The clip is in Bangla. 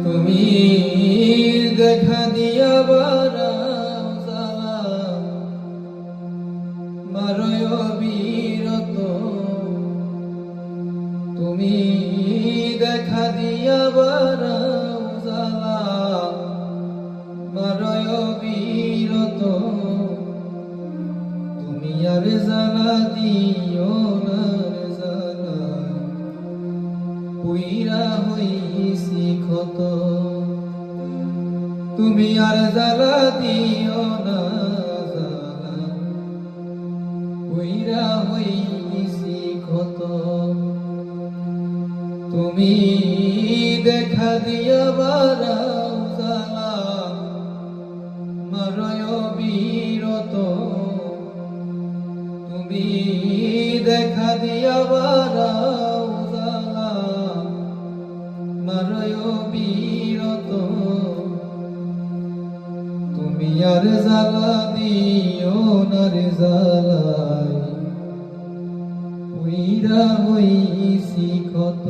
তুমি দেখা দিয়া বারাও জ্বালা মারয় বিরত। তুমি দেখা দিয়া বারাও জ্বালা মারয় বিরত। তুমি আর জ্বালা দিও না রে জ্বালা পুইরা হইছি ক্ষত। তুমি আর জ্বালা দিও না জ্বালা পুইরা হইছি ক্ষত। তুমি দেখা দিয়া বারাও জ্বালা মারয় বিরত। তুমি দেখা দিয়া বারাও জ্বালা মারয় বিরত। তুমি আর জ্বালা দিও না রে জ্বালায় পুইরা হইছি ক্ষত।